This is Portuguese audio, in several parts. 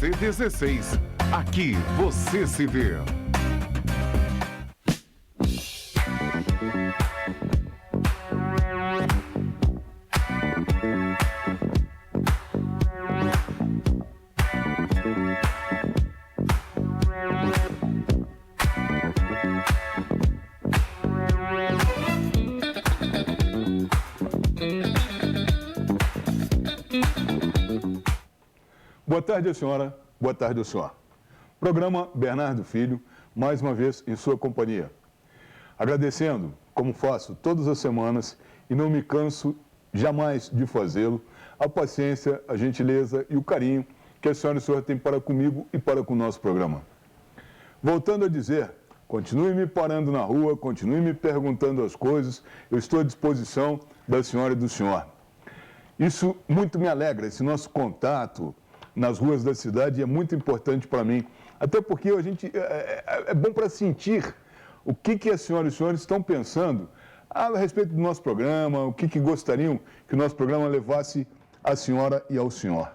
RC16. Aqui você se vê. Boa tarde, senhora. Boa tarde, senhor. Programa Bernardo Filho, mais uma vez em sua companhia. Agradecendo, como faço todas as semanas, e não me canso jamais de fazê-lo, a paciência, a gentileza e o carinho que a senhora e o senhor têm para comigo e para com o nosso programa. Voltando a dizer, continue me parando na rua, continue me perguntando as coisas, eu estou à disposição da senhora e do senhor. Isso muito me alegra, esse nosso contato nas ruas da cidade é muito importante para mim, até porque é bom para sentir o que a senhora e os senhores estão pensando a respeito do nosso programa, o que gostariam que o nosso programa levasse à senhora e ao senhor.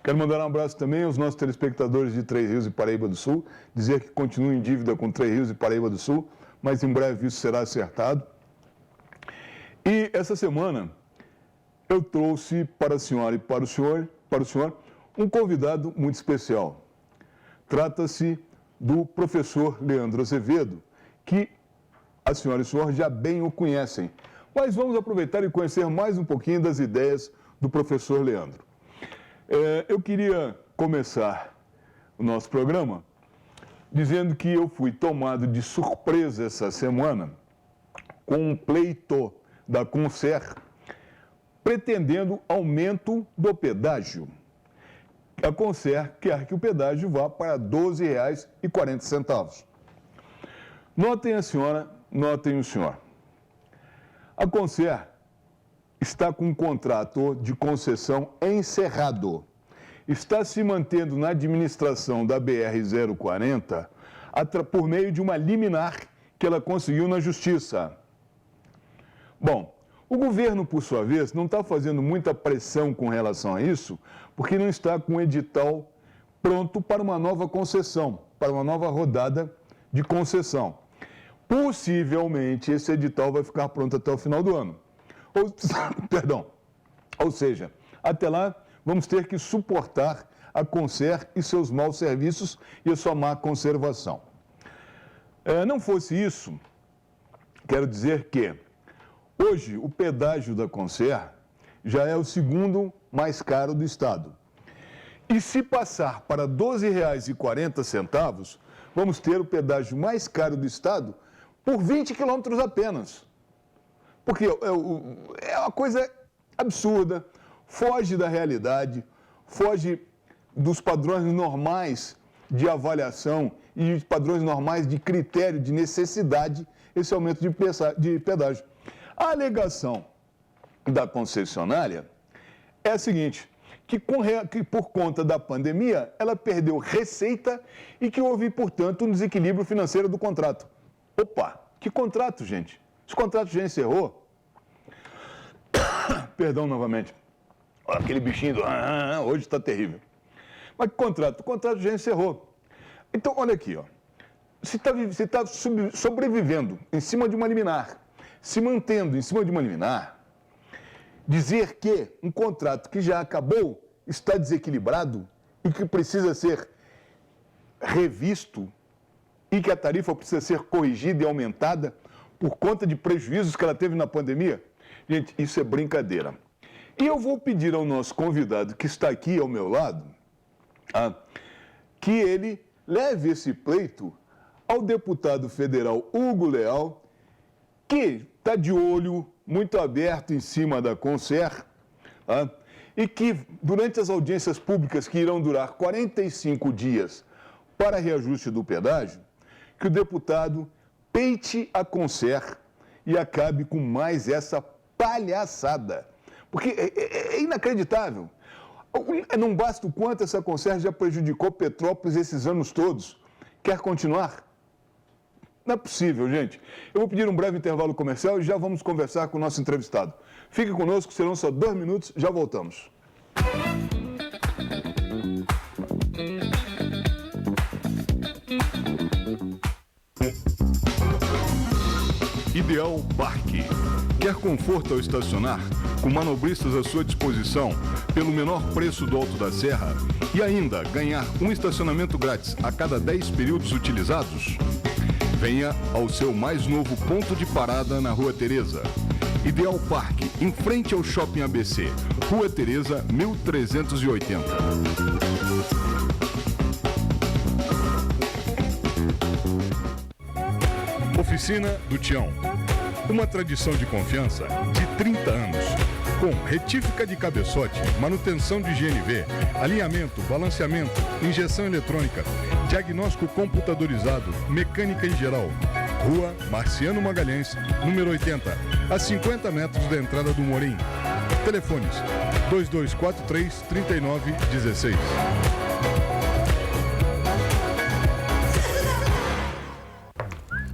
Quero mandar um abraço também aos nossos telespectadores de Três Rios e Paraíba do Sul, dizer que continuo em dívida com Três Rios e Paraíba do Sul, mas em breve isso será acertado. E essa semana eu trouxe para a senhora e para o senhor um convidado muito especial. Trata-se do professor Leandro Azevedo, que a senhora e o senhor já bem o conhecem. Mas vamos aproveitar e conhecer mais um pouquinho das ideias do professor Leandro. Eu queria começar o nosso programa dizendo que eu fui tomado de surpresa essa semana com um pleito da Concer pretendendo aumento do pedágio. A Concer quer que o pedágio vá para R$ 12,40. Notem a senhora, notem o senhor. A Concer está com um contrato de concessão encerrado. Está se mantendo na administração da BR-040 por meio de uma liminar que ela conseguiu na Justiça. Bom, o governo, por sua vez, não está fazendo muita pressão com relação a isso, porque não está com o edital pronto para uma nova concessão, para uma nova rodada de concessão. Possivelmente, esse edital vai ficar pronto até o final do ano. Ou seja, até lá, vamos ter que suportar a Concer e seus maus serviços e a sua má conservação. Não fosse isso, quero dizer que hoje, o pedágio da Concer já é o segundo mais caro do Estado. E se passar para R$ 12,40, vamos ter o pedágio mais caro do Estado por 20 quilômetros apenas. Porque é uma coisa absurda, foge da realidade, foge dos padrões normais de avaliação e de padrões normais de critério, de necessidade, esse aumento de pedágio. A alegação da concessionária é a seguinte, que por conta da pandemia, ela perdeu receita e que houve, portanto, um desequilíbrio financeiro do contrato. Opa, que contrato, gente? Esse contrato já encerrou. Perdão novamente. Aquele bichinho do hoje está terrível. Mas que contrato? O contrato já encerrou. Então, olha aqui, ó. Se está sobrevivendo em cima de uma liminar, se mantendo em cima de uma liminar, dizer que um contrato que já acabou está desequilibrado e que precisa ser revisto e que a tarifa precisa ser corrigida e aumentada por conta de prejuízos que ela teve na pandemia, gente, isso é brincadeira. E eu vou pedir ao nosso convidado, que está aqui ao meu lado, que ele leve esse pleito ao deputado federal Hugo Leal, que está de olho muito aberto em cima da Concer, e que, durante as audiências públicas que irão durar 45 dias para reajuste do pedágio, que o deputado peite a Concer e acabe com mais essa palhaçada. Porque é inacreditável. Não basta o quanto essa Concer já prejudicou Petrópolis esses anos todos. Quer continuar? Não é possível, gente. Eu vou pedir um breve intervalo comercial e já vamos conversar com o nosso entrevistado. Fique conosco, serão só 2 minutos, já voltamos. Ideal Parque. Quer conforto ao estacionar? Com manobristas à sua disposição, pelo menor preço do Alto da Serra? E ainda ganhar um estacionamento grátis a cada 10 períodos utilizados? Venha ao seu mais novo ponto de parada na Rua Teresa. Ideal Parque, em frente ao Shopping ABC, Rua Teresa, 1380. Oficina do Tião. Uma tradição de confiança de 30 anos. Com retífica de cabeçote, manutenção de GNV, alinhamento, balanceamento, injeção eletrônica, diagnóstico computadorizado, mecânica em geral. Rua Marciano Magalhães, número 80, a 50 metros da entrada do Morim. Telefones 2243-3916.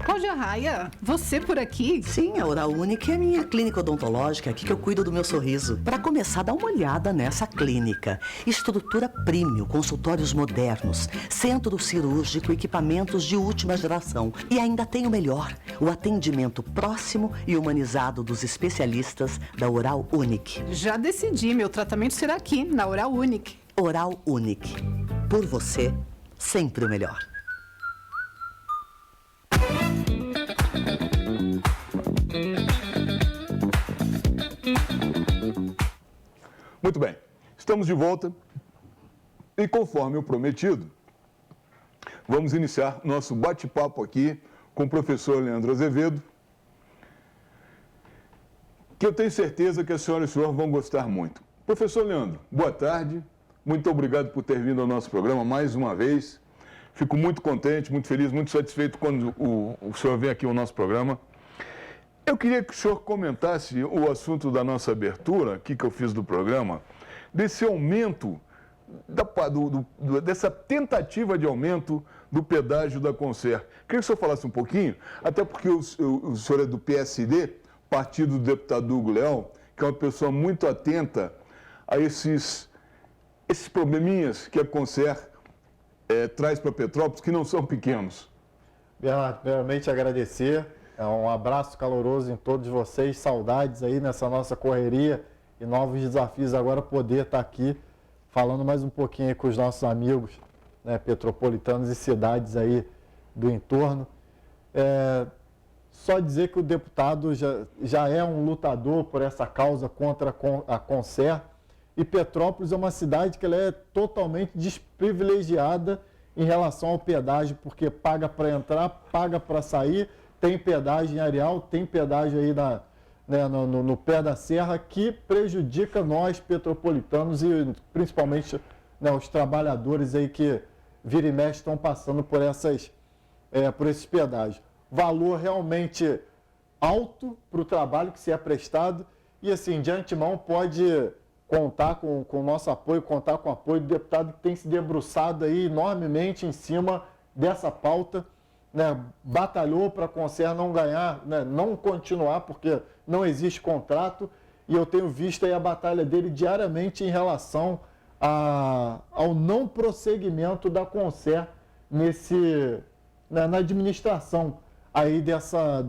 Cláudia Raia, você por aqui? Sim, a Oral Unique é minha clínica odontológica, aqui que eu cuido do meu sorriso. Para começar, dá uma olhada nessa clínica. Estrutura premium, consultórios modernos, centro cirúrgico, equipamentos de última geração. E ainda tem o melhor, o atendimento próximo e humanizado dos especialistas da Oral Unique. Já decidi, meu tratamento será aqui, na Oral Unique. Oral Unique. Por você, sempre o melhor. Muito bem, estamos de volta e, conforme o prometido, vamos iniciar nosso bate-papo aqui com o professor Leandro Azevedo, que eu tenho certeza que a senhora e o senhor vão gostar muito. Professor Leandro, boa tarde, muito obrigado por ter vindo ao nosso programa mais uma vez. Fico muito contente, muito feliz, muito satisfeito quando o senhor vem aqui ao nosso programa. Eu queria que o senhor comentasse o assunto da nossa abertura, aqui que eu fiz do programa, desse aumento, dessa tentativa de aumento do pedágio da Concer. Queria que o senhor falasse um pouquinho, até porque o senhor é do PSD, partido do deputado Hugo Leal, que é uma pessoa muito atenta a esses probleminhas que a Concer traz para Petrópolis, que não são pequenos. Bernardo, primeiramente agradecer. Um abraço caloroso em todos vocês, saudades aí nessa nossa correria e novos desafios agora poder estar aqui falando mais um pouquinho aí com os nossos amigos, né, petropolitanos e cidades aí do entorno. Só dizer que o deputado já é um lutador por essa causa contra a Concer e Petrópolis é uma cidade que ela é totalmente desprivilegiada em relação ao pedágio, porque paga para entrar, paga para sair. Tem pedágio em Areal, tem pedágio aí no pé da serra, que prejudica nós, petropolitanos, e principalmente, né, os trabalhadores aí que vira e mexe estão passando por esses pedágios. Valor realmente alto para o trabalho que se é prestado e, assim, de antemão pode contar com o nosso apoio, contar com o apoio do deputado que tem se debruçado aí enormemente em cima dessa pauta. Né, batalhou para a Concer não ganhar, né, não continuar, porque não existe contrato, e eu tenho visto aí a batalha dele diariamente em relação ao não prosseguimento da Concer na administração aí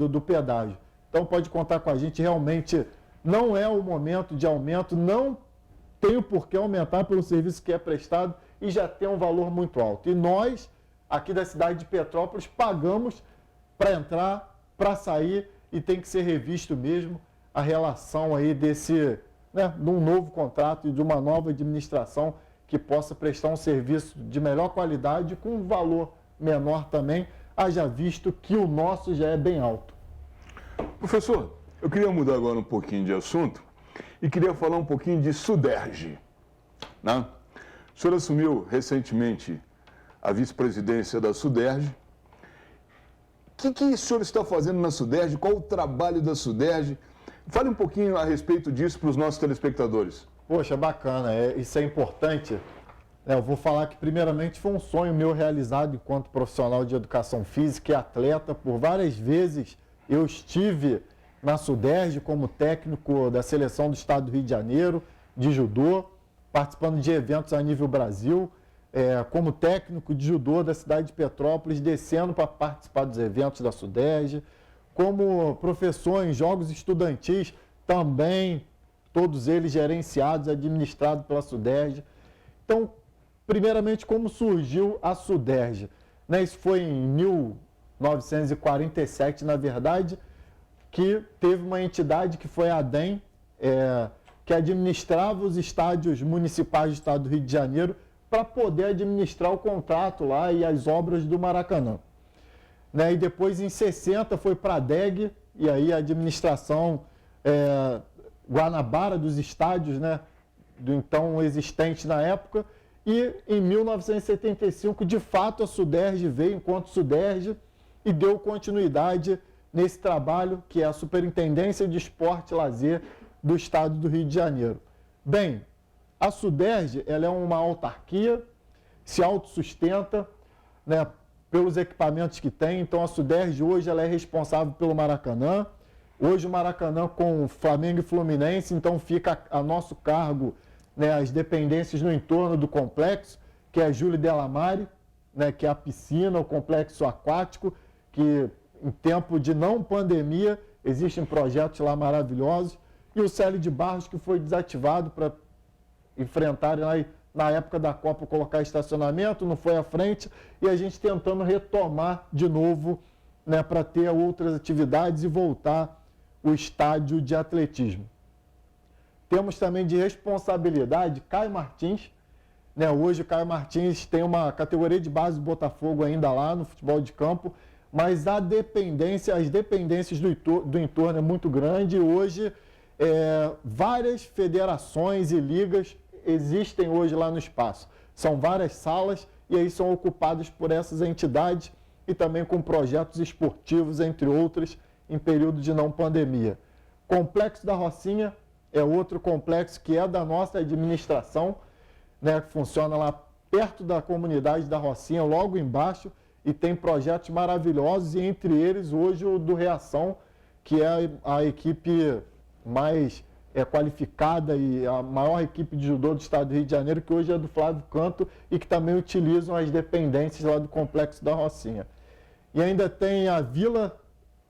do pedágio. Então pode contar com a gente, realmente não é o momento de aumento, não tem o porquê aumentar pelo serviço que é prestado e já tem um valor muito alto. E nós, aqui da cidade de Petrópolis, pagamos para entrar, para sair, e tem que ser revisto mesmo a relação aí de um novo contrato e de uma nova administração que possa prestar um serviço de melhor qualidade com um valor menor também, haja visto que o nosso já é bem alto. Professor, eu queria mudar agora um pouquinho de assunto e queria falar um pouquinho de Suderj, né? O senhor assumiu recentemente a vice-presidência da Suderj. O que o senhor está fazendo na Suderj? Qual o trabalho da Suderj? Fale um pouquinho a respeito disso para os nossos telespectadores. Poxa, bacana, isso é importante. Eu vou falar que, primeiramente, foi um sonho meu realizado enquanto profissional de educação física e atleta. Por várias vezes eu estive na Suderj como técnico da seleção do estado do Rio de Janeiro, de judô, participando de eventos a nível Brasil. Como técnico de judô da cidade de Petrópolis, descendo para participar dos eventos da Suderj, como professor em jogos estudantis, também, todos eles gerenciados, administrados pela SUDERJ. Então, primeiramente, como surgiu a SUDERJ? Né, isso foi em 1947, na verdade, que teve uma entidade que foi a ADEM, que administrava os estádios municipais do estado do Rio de Janeiro para poder administrar o contrato lá e as obras do Maracanã. Né, e depois, em 60, foi para a DEG, e aí a administração Guanabara dos estádios, né, do então existente na época. E em 1975, de fato, a SUDERJ veio enquanto SUDERJ e deu continuidade nesse trabalho, que é a Superintendência de Esporte e Lazer do Estado do Rio de Janeiro. Bem, a SUDERJ, ela é uma autarquia, se autossustenta, né, pelos equipamentos que tem. Então, a SUDERJ hoje ela é responsável pelo Maracanã. Hoje o Maracanã com Flamengo e Fluminense, então fica a nosso cargo, né, as dependências no entorno do complexo, que é a Júlio Delamare, né, que é a piscina, o complexo aquático, que em tempo de não pandemia existem projetos lá maravilhosos, e o Célio de Barros, que foi desativado para enfrentarem lá na época da Copa colocar estacionamento, não foi à frente, e a gente tentando retomar de novo, né, para ter outras atividades e voltar o estádio de atletismo. Temos também de responsabilidade Caio Martins, né? Hoje o Caio Martins tem uma categoria de base do Botafogo ainda lá no futebol de campo, mas as dependências do entorno é muito grande. Hoje várias federações e ligas existem hoje lá no espaço. São várias salas e aí são ocupadas por essas entidades e também com projetos esportivos, entre outros, em período de não pandemia. Complexo da Rocinha é outro complexo que é da nossa administração, né, que funciona lá perto da comunidade da Rocinha, logo embaixo, e tem projetos maravilhosos, e entre eles hoje o do Reação, que é a equipe mais qualificada e a maior equipe de judô do estado do Rio de Janeiro, que hoje é do Flávio Canto e que também utilizam as dependências lá do Complexo da Rocinha. E ainda tem a Vila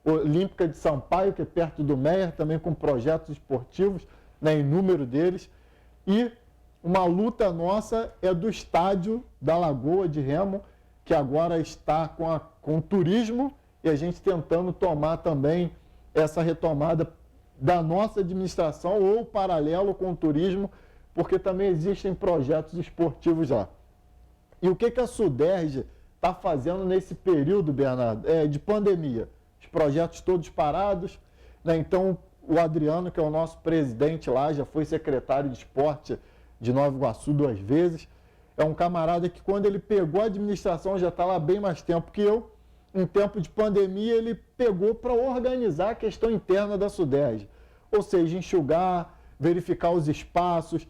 Olímpica de Sampaio, que é perto do Meier, também com projetos esportivos, né, em número deles. E uma luta nossa é do estádio da Lagoa de Remo, que agora está com turismo, e a gente tentando tomar também essa retomada da nossa administração ou paralelo com o turismo, porque também existem projetos esportivos lá. E o que a SUDERJ está fazendo nesse período, Bernardo, de pandemia? Os projetos todos parados, né? Então, o Adriano, que é o nosso presidente lá, já foi secretário de esporte de Nova Iguaçu 2 vezes, é um camarada que quando ele pegou a administração, já está lá bem mais tempo que eu, em tempo de pandemia, ele pegou para organizar a questão interna da SUDERJ, ou seja, enxugar, verificar os espaços,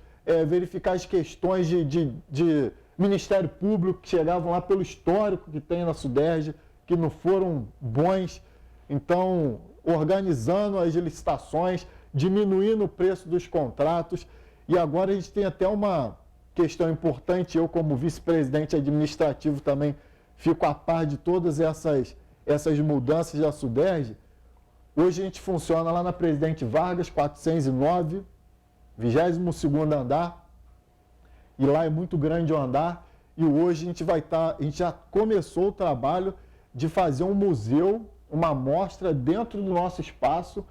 verificar as questões de Ministério Público que chegavam lá pelo histórico que tem na SUDERJ, que não foram bons. Então, organizando as licitações, diminuindo o preço dos contratos. E agora a gente tem até uma questão importante, eu como vice-presidente administrativo também fico a par de todas essas mudanças da SUDERJ. Hoje a gente funciona lá na Presidente Vargas, 409, 22º andar, e lá é muito grande o andar, e hoje a gente já começou o trabalho de fazer um museu, uma mostra dentro do nosso espaço,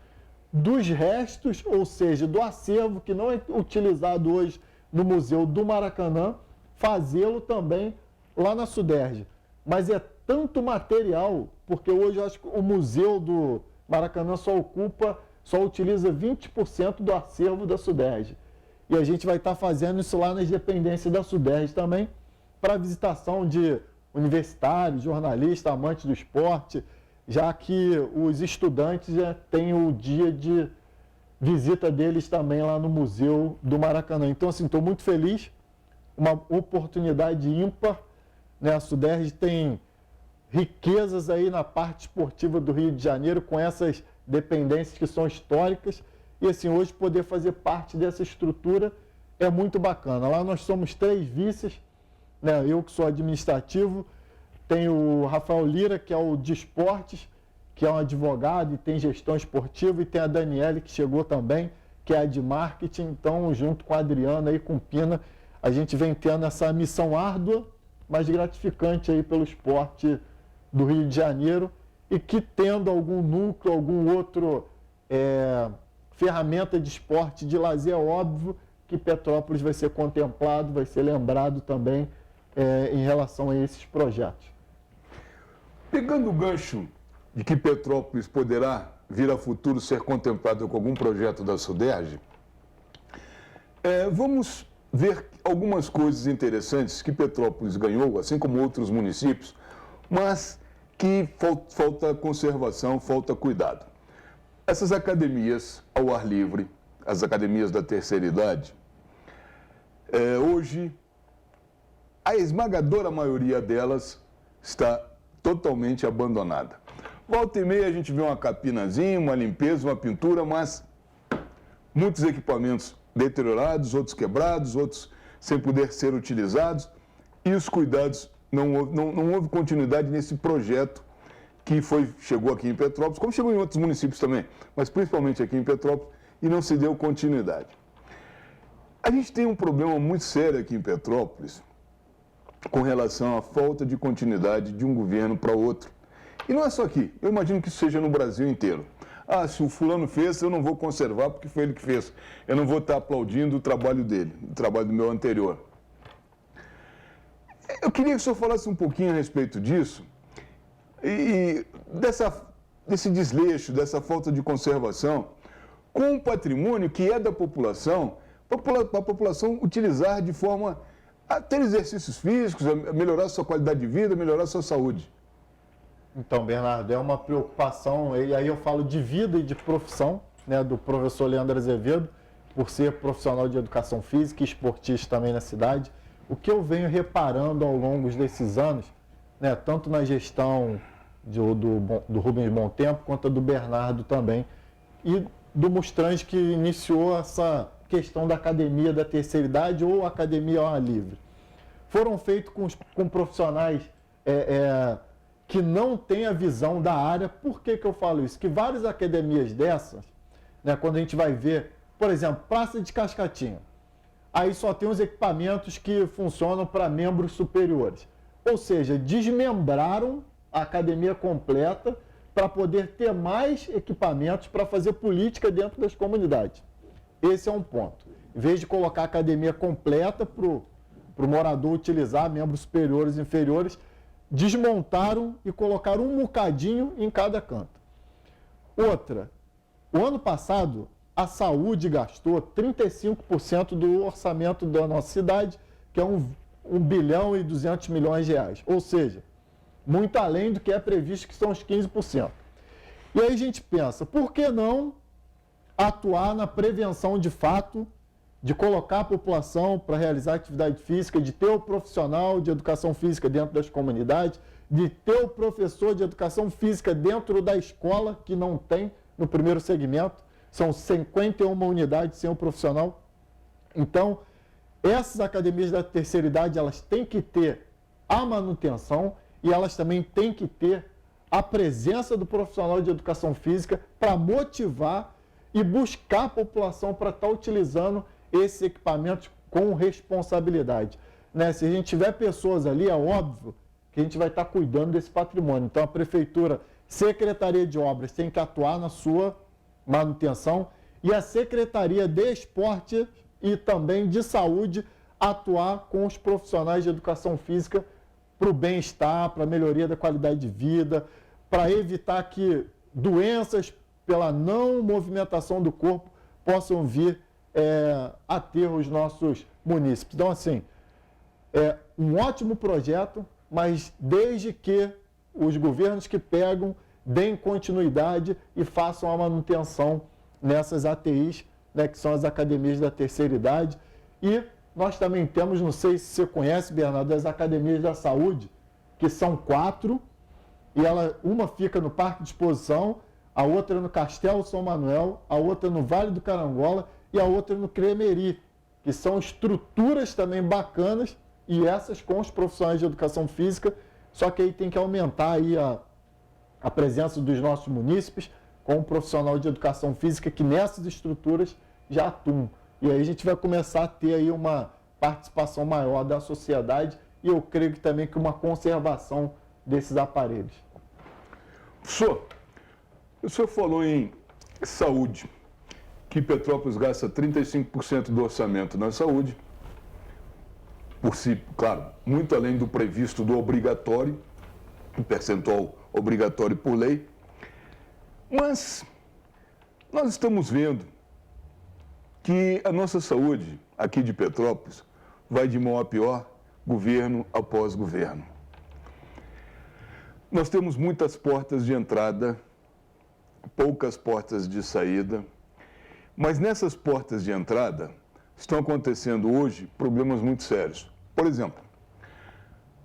dos restos, ou seja, do acervo que não é utilizado hoje no Museu do Maracanã, fazê-lo também lá na SUDERJ. Mas é tanto material, porque hoje eu acho que o Museu do Maracanã só utiliza 20% do acervo da SUDERJ. E a gente vai estar fazendo isso lá nas dependências da SUDERJ também, para visitação de universitários, jornalistas, amantes do esporte, já que os estudantes já têm o dia de visita deles também lá no Museu do Maracanã. Então, assim, estou muito feliz, uma oportunidade ímpar, né? A SUDERJ tem riquezas aí na parte esportiva do Rio de Janeiro, com essas dependências que são históricas, e assim, hoje poder fazer parte dessa estrutura é muito bacana. Lá nós somos 3 vices, né? Eu que sou administrativo, tem o Rafael Lira, que é o de esportes, que é um advogado e tem gestão esportiva, e tem a Daniele, que chegou também, que é a de marketing. Então, junto com a Adriana e com o Pina, a gente vem tendo essa missão árdua, mas gratificante aí pelo esporte do Rio de Janeiro, e que, tendo algum núcleo, algum outro ferramenta de esporte, de lazer, é óbvio que Petrópolis vai ser contemplado, vai ser lembrado também em relação a esses projetos. Pegando o gancho de que Petrópolis poderá vir a futuro ser contemplado com algum projeto da SUDERJ, vamos ver algumas coisas interessantes que Petrópolis ganhou, assim como outros municípios, mas que falta conservação, falta cuidado. Essas academias ao ar livre, as academias da terceira idade, hoje a esmagadora maioria delas está totalmente abandonada. Volta e meia a gente vê uma capinazinha, uma limpeza, uma pintura, mas muitos equipamentos deteriorados, outros quebrados, outros sem poder ser utilizados, e os cuidados, não houve continuidade nesse projeto que chegou aqui em Petrópolis, como chegou em outros municípios também, mas principalmente aqui em Petrópolis, e não se deu continuidade. A gente tem um problema muito sério aqui em Petrópolis com relação à falta de continuidade de um governo para outro. E não é só aqui, eu imagino que isso seja no Brasil inteiro. Ah, se o fulano fez, eu não vou conservar porque foi ele que fez. Eu não vou estar aplaudindo o trabalho dele, o trabalho do meu anterior. Eu queria que o senhor falasse um pouquinho a respeito disso e desse desleixo, dessa falta de conservação com o patrimônio que é da população, para a população utilizar de forma a ter exercícios físicos, a melhorar a sua qualidade de vida, melhorar a sua saúde. Então, Bernardo, é uma preocupação, e aí eu falo de vida e de profissão, né, do professor Leandro Azevedo, por ser profissional de educação física e esportista também na cidade. O que eu venho reparando ao longo desses anos, né, tanto na gestão do Rubens Bom Tempo, quanto a do Bernardo também, e do Mustrange, que iniciou essa questão da academia da terceira idade ou academia ao ar livre. Foram feitos com profissionais que não têm a visão da área. Por que eu falo isso? Que várias academias dessas, né, quando a gente vai ver, por exemplo, Praça de Cascatinha, aí só tem os equipamentos que funcionam para membros superiores. Ou seja, desmembraram a academia completa para poder ter mais equipamentos para fazer política dentro das comunidades. Esse é um ponto. Em vez de colocar a academia completa para o morador utilizar, membros superiores e inferiores, desmontaram e colocaram um bocadinho em cada canto. Outra, o ano passado, a saúde gastou 35% do orçamento da nossa cidade, que é 1 bilhão e 200 milhões de reais. Ou seja, muito além do que é previsto, que são os 15%. E aí a gente pensa, por que não atuar na prevenção de fato, de colocar a população para realizar atividade física, de ter o profissional de educação física dentro das comunidades, de ter o professor de educação física dentro da escola, que não tem no primeiro segmento, são 51 unidades sem o profissional. Então, essas academias da terceira idade, elas têm que ter a manutenção e elas também têm que ter a presença do profissional de educação física para motivar e buscar a população para estar utilizando esses equipamentos com responsabilidade. Né? Se a gente tiver pessoas ali, é óbvio que a gente vai estar cuidando desse patrimônio. Então, a Prefeitura, Secretaria de Obras, tem que atuar na sua manutenção e a Secretaria de Esporte e também de Saúde atuar com os profissionais de educação física para o bem-estar, para a melhoria da qualidade de vida, para evitar que doenças pela não movimentação do corpo possam vir a ter os nossos munícipes. Então, assim, é um ótimo projeto, mas desde que os governos que pegam deem continuidade e façam a manutenção nessas ATIs, né, que são as academias da terceira idade. E nós também temos, não sei se você conhece, Bernardo, as academias da saúde, que são 4, e uma fica no Parque de Exposição, a outra no Castelo São Manuel, a outra no Vale do Carangola e a outra no Cremeri, que são estruturas também bacanas, e essas com os profissionais de educação física, só que aí tem que aumentar aí a presença dos nossos munícipes com um profissional de educação física que nessas estruturas já atuam. E aí a gente vai começar a ter aí uma participação maior da sociedade e eu creio que também que uma conservação desses aparelhos. Professor, o senhor falou em saúde, que Petrópolis gasta 35% do orçamento na saúde, por si, claro, muito além do previsto do obrigatório, um percentual obrigatório por lei, mas nós estamos vendo que a nossa saúde aqui de Petrópolis vai de mal a pior, governo após governo. Nós temos muitas portas de entrada, poucas portas de saída, mas nessas portas de entrada estão acontecendo hoje problemas muito sérios. Por exemplo,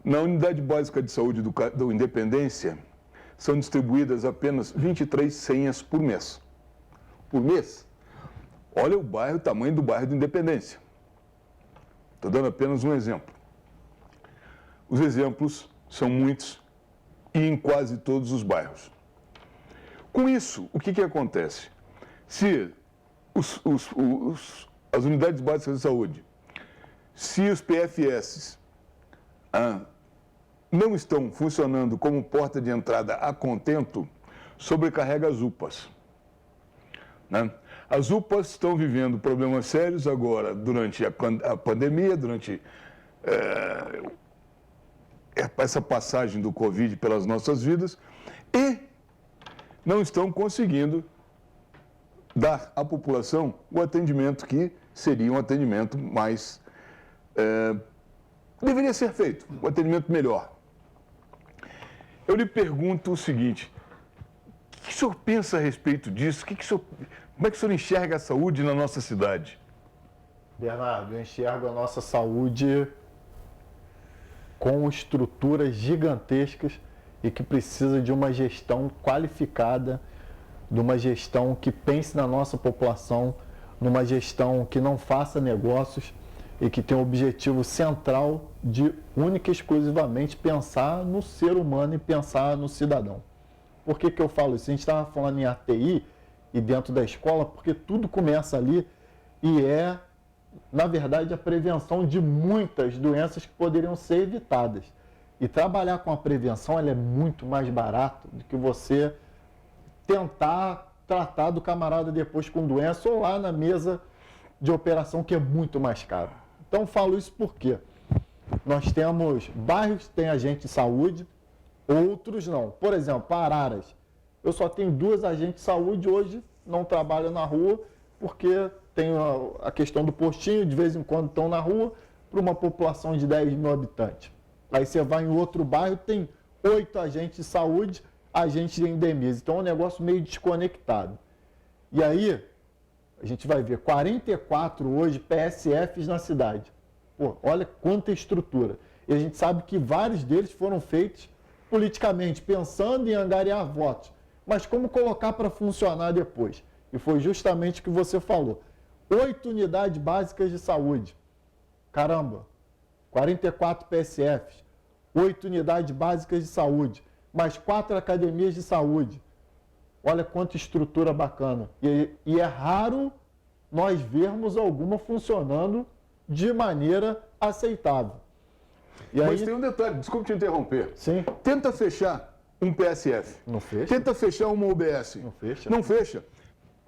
na Unidade Básica de Saúde do Independência, são distribuídas apenas 23 senhas por mês. Por mês? Olha o tamanho do bairro do Independência. Estou dando apenas um exemplo. Os exemplos são muitos e em quase todos os bairros. Com isso, o que acontece? Se as unidades básicas de saúde, se os PFS não estão funcionando como porta de entrada a contento, sobrecarrega as UPAs. Né? As UPAs estão vivendo problemas sérios agora durante a pandemia, durante essa passagem do Covid pelas nossas vidas e não estão conseguindo dar à população o atendimento que seria um atendimento mais... deveria ser feito, um atendimento melhor. Eu lhe pergunto o seguinte, o que o senhor pensa a respeito disso? Como é que o senhor enxerga a saúde na nossa cidade? Bernardo, eu enxergo a nossa saúde com estruturas gigantescas e que precisa de uma gestão qualificada, de uma gestão que pense na nossa população, numa gestão que não faça negócios e que tem o objetivo central de única e exclusivamente pensar no ser humano e pensar no cidadão. Por que eu falo isso? A gente estava falando em ATI e dentro da escola, porque tudo começa ali e é, na verdade, a prevenção de muitas doenças que poderiam ser evitadas. E trabalhar com a prevenção ela é muito mais barato do que você tentar tratar do camarada depois com doença ou lá na mesa de operação, que é muito mais caro. Então, falo isso porque nós temos bairros que têm agente de saúde, outros não. Por exemplo, Araras, eu só tenho 2 agentes de saúde, hoje não trabalham na rua, porque tem a questão do postinho, de vez em quando estão na rua, para uma população de 10 mil habitantes. Aí você vai em outro bairro, tem 8 agentes de saúde, agentes de endemias. Então é um negócio meio desconectado. E aí, a gente vai ver 44 hoje PSFs na cidade. Pô, olha quanta estrutura. E a gente sabe que vários deles foram feitos politicamente, pensando em angariar votos. Mas como colocar para funcionar depois? E foi justamente o que você falou. 8 unidades básicas de saúde. Caramba, 44 PSFs, 8 unidades básicas de saúde, mais 4 academias de saúde. Olha quanta estrutura bacana. E é raro nós vermos alguma funcionando de maneira aceitável. E Mas aí... tem um detalhe, desculpe te interromper. Sim. Tenta fechar um PSF. Não fecha. Tenta fechar uma UBS. Não fecha. Não fecha.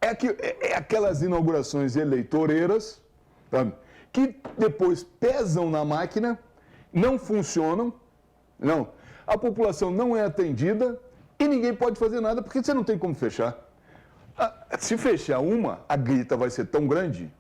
É aquelas inaugurações eleitoreiras, sabe, que depois pesam na máquina, não funcionam, não. A população não é atendida e ninguém pode fazer nada porque você não tem como fechar. Se fechar uma, a grita vai ser tão grande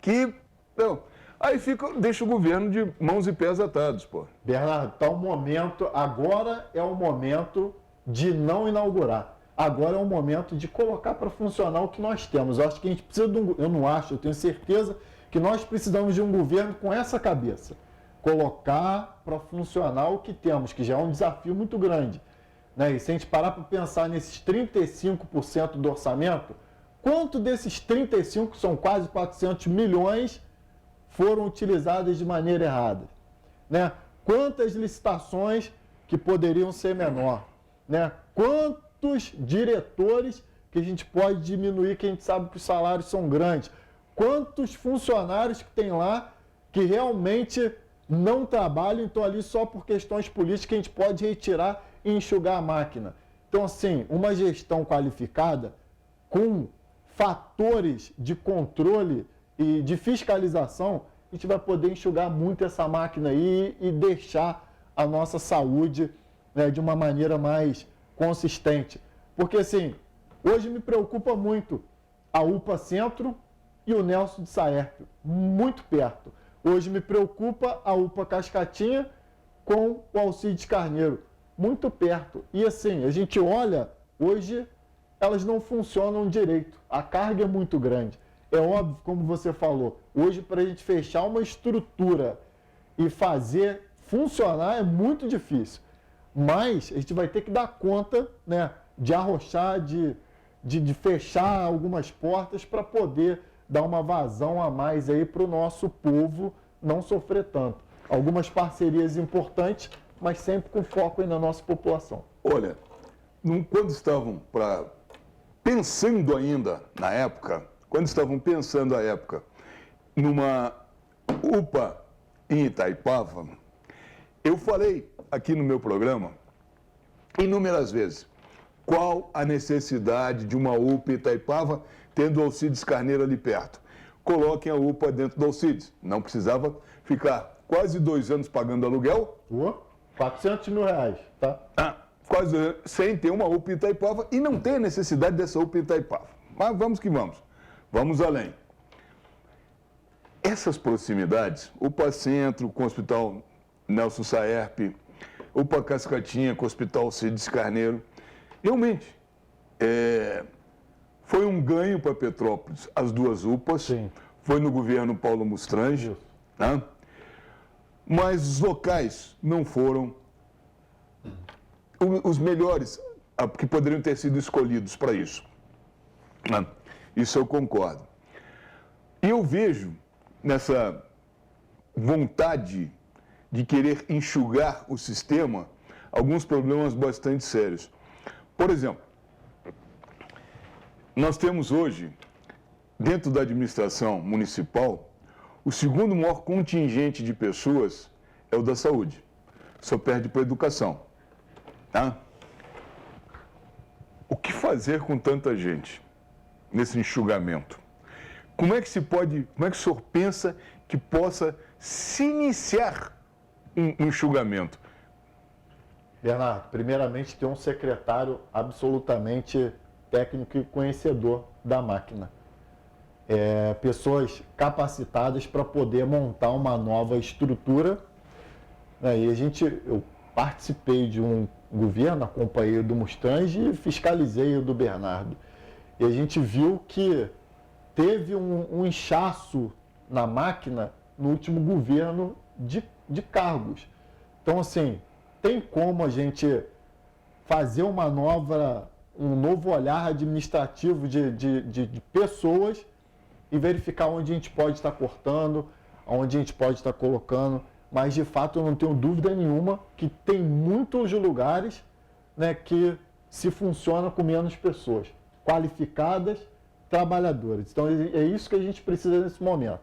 que... Não, aí deixa o governo de mãos e pés atados, pô. Bernardo, tá o momento, agora é o momento de não inaugurar. Agora é o momento de colocar para funcionar o que nós temos. Eu acho que a gente precisa de eu não acho, eu tenho certeza que nós precisamos de um governo com essa cabeça. Colocar para funcionar o que temos, que já é um desafio muito grande. Né? E se a gente parar para pensar nesses 35% do orçamento, quanto desses 35%, são quase 400 milhões, foram utilizadas de maneira errada? Né? Quantas licitações que poderiam ser menor? Né? Quantos diretores que a gente pode diminuir, que a gente sabe que os salários são grandes? Quantos funcionários que tem lá que realmente não trabalham, estão ali só por questões políticas que a gente pode retirar e enxugar a máquina? Então, assim, uma gestão qualificada com fatores de controle e de fiscalização, a gente vai poder enxugar muito essa máquina aí e deixar a nossa saúde, né, de uma maneira mais consistente. Porque, assim, hoje me preocupa muito a UPA Centro e o Nelson de Saérpio, muito perto. Hoje me preocupa a UPA Cascatinha com o Alcides Carneiro, muito perto. E assim, a gente olha, hoje elas não funcionam direito, a carga é muito grande. É óbvio, como você falou, hoje para a gente fechar uma estrutura e fazer funcionar é muito difícil. Mas a gente vai ter que dar conta, né, de arrochar, de fechar algumas portas para poder dar uma vazão a mais aí para o nosso povo não sofrer tanto. Algumas parcerias importantes, mas sempre com foco aí na nossa população. Olha, quando estavam pensando ainda na época, numa UPA em Itaipava, eu falei aqui no meu programa inúmeras vezes qual a necessidade de uma UPA em Itaipava tendo o Alcides Carneiro ali perto. Coloquem a UPA dentro do Alcides. Não precisava ficar quase 2 anos pagando aluguel. 400 mil reais, tá? Quase sem ter uma UPA em Itaipava e não tem a necessidade dessa UPA em Itaipava. Mas vamos que vamos. Vamos além. Essas proximidades, UPA Centro com o Hospital Nelson Saérpio, UPA Cascatinha com o Hospital Alcides Carneiro, realmente foi um ganho para Petrópolis, as 2 UPAs. Sim. Foi no governo Paulo Mustrange, né? Mas os locais não foram os melhores que poderiam ter sido escolhidos para isso. Né? Isso eu concordo. E eu vejo nessa vontade de querer enxugar o sistema alguns problemas bastante sérios. Por exemplo, nós temos hoje, dentro da administração municipal, o segundo maior contingente de pessoas é o da saúde. Só perde para a educação. Tá? O que fazer com tanta gente nesse enxugamento? Como é que o senhor pensa que possa se iniciar um enxugamento? Bernardo, primeiramente ter um secretário absolutamente técnico e conhecedor da máquina. Pessoas capacitadas para poder montar uma nova estrutura. E eu participei de um governo, acompanhei o do Mustrange e fiscalizei o do Bernardo. E a gente viu que teve um inchaço na máquina no último governo de cargos. Então, assim, tem como a gente fazer um novo olhar administrativo de pessoas e verificar onde a gente pode estar cortando, onde a gente pode estar colocando. Mas, de fato, eu não tenho dúvida nenhuma que tem muitos lugares, né, que se funciona com menos pessoas, qualificadas, trabalhadoras. Então, é isso que a gente precisa nesse momento.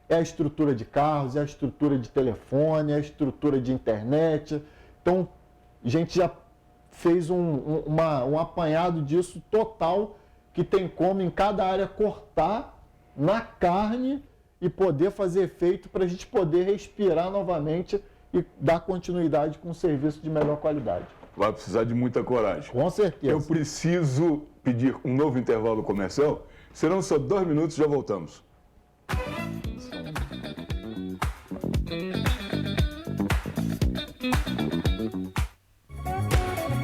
É a estrutura de carros, é a estrutura de telefone, é a estrutura de internet. Então, a gente já fez um apanhado disso total, que tem como em cada área cortar na carne e poder fazer efeito para a gente poder respirar novamente e dar continuidade com um serviço de melhor qualidade. Vai precisar de muita coragem. Com certeza. Eu preciso pedir um novo intervalo comercial. Serão só 2 minutos, já voltamos.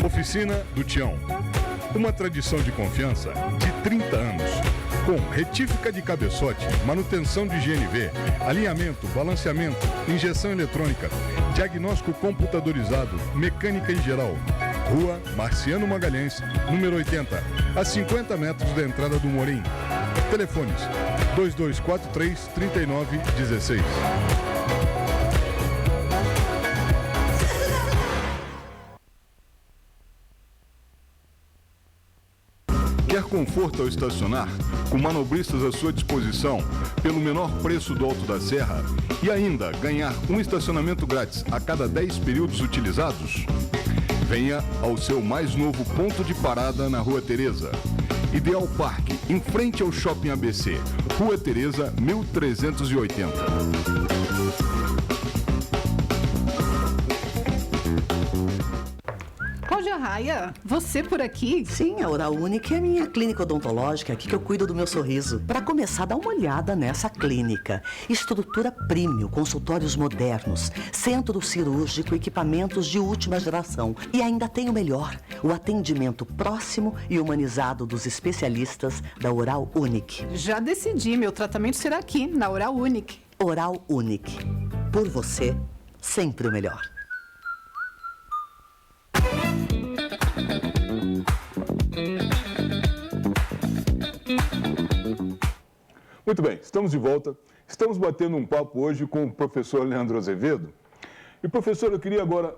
Oficina do Tião. Uma tradição de confiança de 30 anos. Com retífica de cabeçote, manutenção de GNV, alinhamento, balanceamento, injeção eletrônica, diagnóstico computadorizado, mecânica em geral. Rua Marciano Magalhães, número 80, a 50 metros da entrada do Morim. Telefones 2243-3916. Quer conforto ao estacionar? Com manobristas à sua disposição, pelo menor preço do Alto da Serra? E ainda ganhar um estacionamento grátis a cada 10 períodos utilizados? Venha ao seu mais novo ponto de parada na Rua Teresa. Ideal Parque, em frente ao Shopping ABC, Rua Teresa, 1380. Cláudia Raia, você por aqui? Sim, a Oral Unique é a minha clínica odontológica, aqui que eu cuido do meu sorriso. Para começar, dá uma olhada nessa clínica. Estrutura premium, consultórios modernos, centro cirúrgico, equipamentos de última geração. E ainda tem o melhor, o atendimento próximo e humanizado dos especialistas da Oral Unique. Já decidi, meu tratamento será aqui, na Oral Unique. Oral Unique. Por você, sempre o melhor. Muito bem, estamos de volta. Estamos batendo um papo hoje com o professor Leandro Azevedo. E, professor, eu queria agora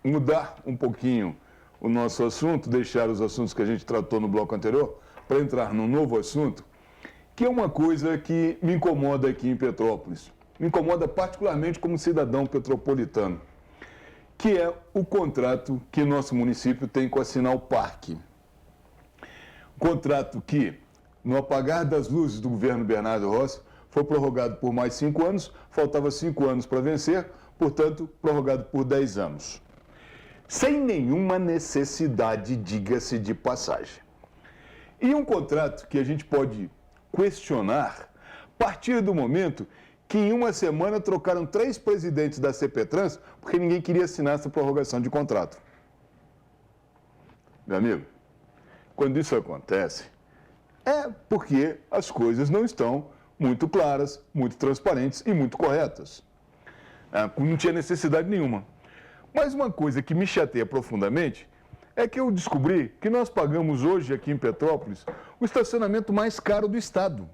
mudar um pouquinho o nosso assunto, deixar os assuntos que a gente tratou no bloco anterior, para entrar num novo assunto, que é uma coisa que me incomoda aqui em Petrópolis. Me incomoda particularmente como cidadão petropolitano, que é o contrato que nosso município tem com a Sinal Parque. Contrato que, no apagar das luzes do governo Bernardo Rossi, foi prorrogado por mais 5 anos, faltava 5 anos para vencer, portanto, prorrogado por 10 anos. Sem nenhuma necessidade, diga-se de passagem. E um contrato que a gente pode questionar a partir do momento que em uma semana trocaram 3 presidentes da CPTrans porque ninguém queria assinar essa prorrogação de contrato. Meu amigo, quando isso acontece, é porque as coisas não estão muito claras, muito transparentes e muito corretas. Não tinha necessidade nenhuma. Mas uma coisa que me chateia profundamente é que eu descobri que nós pagamos hoje aqui em Petrópolis o estacionamento mais caro do estado.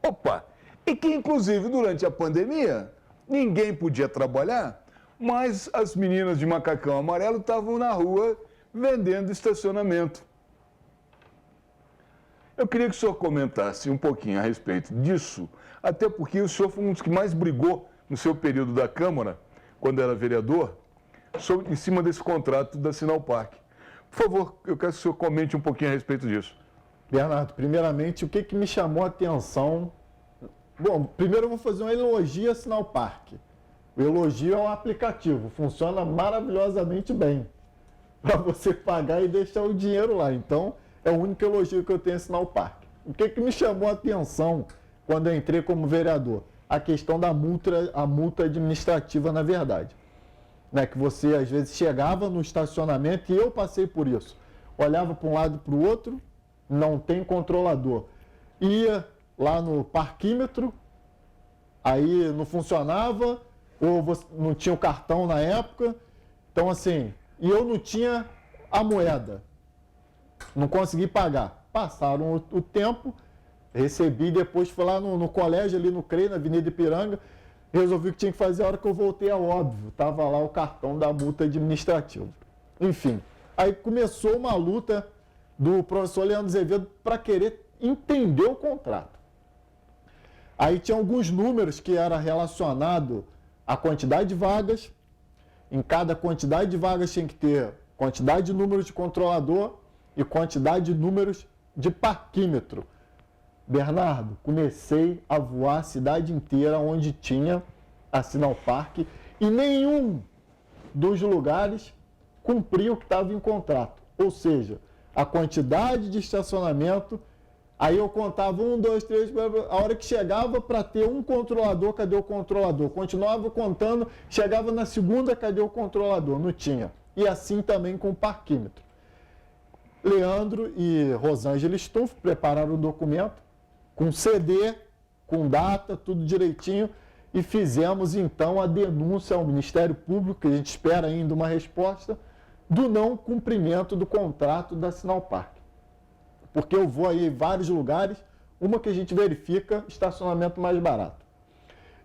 Opa! E que inclusive durante a pandemia ninguém podia trabalhar, mas as meninas de macacão amarelo estavam na rua vendendo estacionamento. Eu queria que o senhor comentasse um pouquinho a respeito disso, até porque o senhor foi um dos que mais brigou no seu período da Câmara, quando era vereador, em cima desse contrato da Sinal Parque. Por favor, eu quero que o senhor comente um pouquinho a respeito disso. Bernardo, primeiramente, o que me chamou a atenção? Bom, primeiro eu vou fazer um elogio a Sinal Parque. O elogio é um aplicativo, funciona maravilhosamente bem para você pagar e deixar o dinheiro lá. Então, é o único elogio que eu tenho a Sinal Parque. O que me chamou a atenção quando eu entrei como vereador? A questão da multa administrativa, na verdade. Né? Que você, às vezes, chegava no estacionamento, e eu passei por isso. Olhava para um lado e para o outro, não tem controlador. Ia lá no parquímetro, aí não funcionava, ou você não tinha o cartão na época. Então, assim, e eu não tinha a moeda. Não consegui pagar. Passaram o tempo, recebi, depois fui lá no colégio, ali no CREI, na Avenida Ipiranga, resolvi o que tinha que fazer. A hora que eu voltei, é óbvio, estava lá o cartão da multa administrativa. Enfim, aí começou uma luta do professor Leandro Azevedo para querer entender o contrato. Aí tinha alguns números que era relacionado à quantidade de vagas. Em cada quantidade de vagas tinha que ter quantidade de números de controlador e quantidade de números de parquímetro. Bernardo, comecei a voar a cidade inteira onde tinha a Sinal Parque e nenhum dos lugares cumpria o que estava em contrato. Ou seja, a quantidade de estacionamento, aí eu contava 1, 2, 3, a hora que chegava para ter um controlador, cadê o controlador? Continuava contando, chegava na segunda, cadê o controlador? Não tinha. E assim também com o parquímetro. Leandro e Rosângela Stumpf prepararam o documento com CD, com data, tudo direitinho, e fizemos então a denúncia ao Ministério Público, que a gente espera ainda uma resposta, do não cumprimento do contrato da Sinal Parque. Porque eu vou aí em vários lugares, uma que a gente verifica estacionamento mais barato.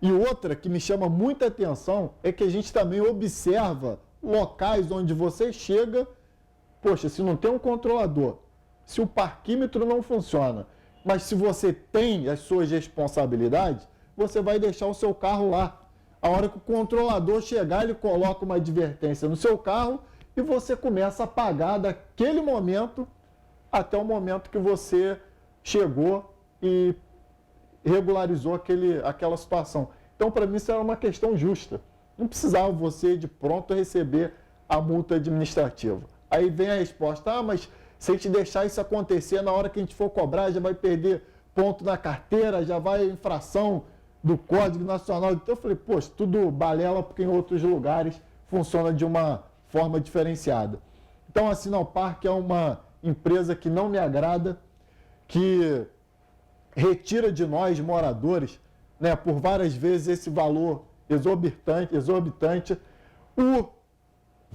E outra que me chama muita atenção é que a gente também observa locais onde você chega, poxa, se não tem um controlador, se o parquímetro não funciona, mas se você tem as suas responsabilidades, você vai deixar o seu carro lá. A hora que o controlador chegar, ele coloca uma advertência no seu carro e você começa a pagar daquele momento até o momento que você chegou e regularizou aquela situação. Então, para mim, isso era uma questão justa. Não precisava você, de pronto, receber a multa administrativa. Aí vem a resposta, mas se a gente deixar isso acontecer, na hora que a gente for cobrar, já vai perder ponto na carteira, já vai infração do Código Nacional. Então eu falei, poxa, tudo balela, porque em outros lugares funciona de uma forma diferenciada. Então a Sinalpark é uma empresa que não me agrada, que retira de nós, moradores, né, por várias vezes esse valor exorbitante.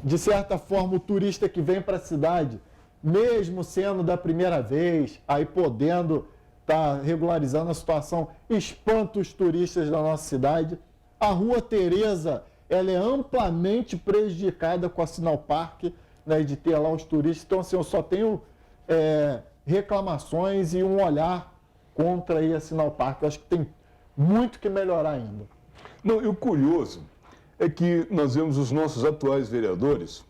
De certa forma, o turista que vem para a cidade, mesmo sendo da primeira vez, aí podendo estar regularizando a situação, espanta os turistas da nossa cidade. A Rua Tereza, ela é amplamente prejudicada com a Sinalpark, né, de ter lá os turistas. Então, assim, eu só tenho reclamações e um olhar contra aí a Sinalpark. Eu acho que tem muito que melhorar ainda. Não, e o curioso é que nós vemos os nossos atuais vereadores,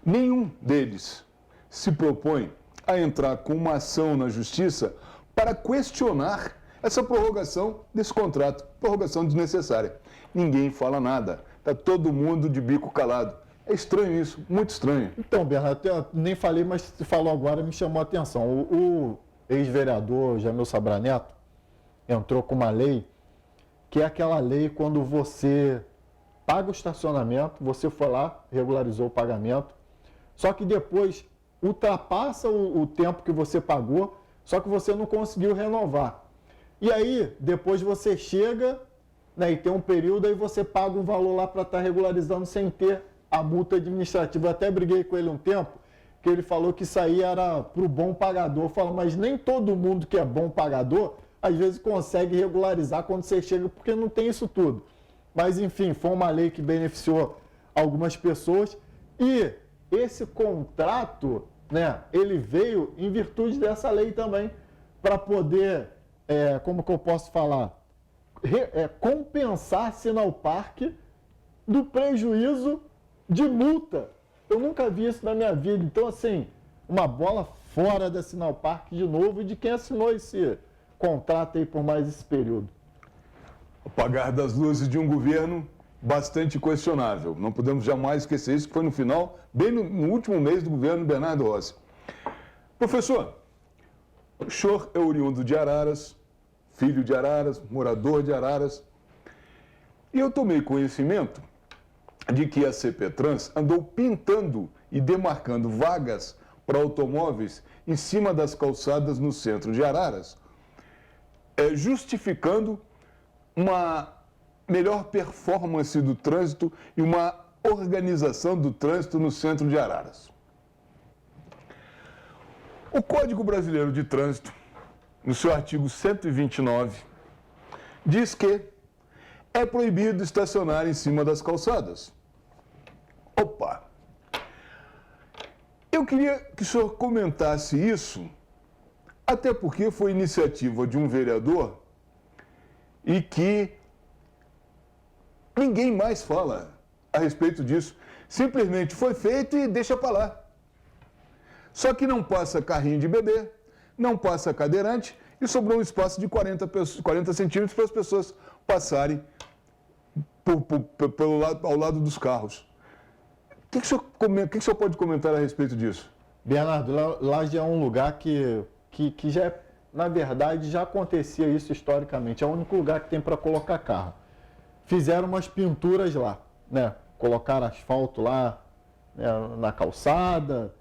nenhum deles se propõe a entrar com uma ação na Justiça para questionar essa prorrogação desse contrato, prorrogação desnecessária. Ninguém fala nada, está todo mundo de bico calado. É estranho isso, muito estranho. Então, Bernardo, eu nem falei, mas você falou agora, me chamou a atenção. O ex-vereador Jamil Sabra Neto entrou com uma lei, que é aquela lei quando você paga o estacionamento, você foi lá, regularizou o pagamento, só que depois ultrapassa o tempo que você pagou, só que você não conseguiu renovar. E aí, depois você chega, né, e tem um período, aí você paga um valor lá para estar regularizando sem ter a multa administrativa. Eu até briguei com ele um tempo, que ele falou que isso aí era para o bom pagador. Eu falo, mas nem todo mundo que é bom pagador, às vezes consegue regularizar quando você chega, porque não tem isso tudo. Mas, enfim, foi uma lei que beneficiou algumas pessoas. E esse contrato, né, ele veio em virtude dessa lei também, para poder, como que eu posso falar, compensar a Sinalpark do prejuízo de multa. Eu nunca vi isso na minha vida. Então, assim, uma bola fora da Sinalpark de novo e de quem assinou esse contrato aí por mais esse período. Apagar das luzes de um governo bastante questionável. Não podemos jamais esquecer isso, que foi no final, bem no último mês do governo Bernardo Rossi. Professor, o senhor é oriundo de Araras, filho de Araras, morador de Araras, e eu tomei conhecimento de que a CPTrans andou pintando e demarcando vagas para automóveis em cima das calçadas no centro de Araras, justificando uma melhor performance do trânsito e uma organização do trânsito no centro de Araras. O Código Brasileiro de Trânsito, no seu artigo 129, diz que é proibido estacionar em cima das calçadas. Opa! Eu queria que o senhor comentasse isso, até porque foi iniciativa de um vereador e que ninguém mais fala a respeito disso. Simplesmente foi feito e deixa para lá. Só que não passa carrinho de bebê, não passa cadeirante e sobrou um espaço de 40 centímetros para as pessoas passarem ao lado dos carros. O que o senhor pode comentar a respeito disso? Bernardo, lá já é um lugar que já, na verdade, já acontecia isso historicamente. É o único lugar que tem para colocar carro. Fizeram umas pinturas lá, né? Colocaram asfalto lá, né, na calçada,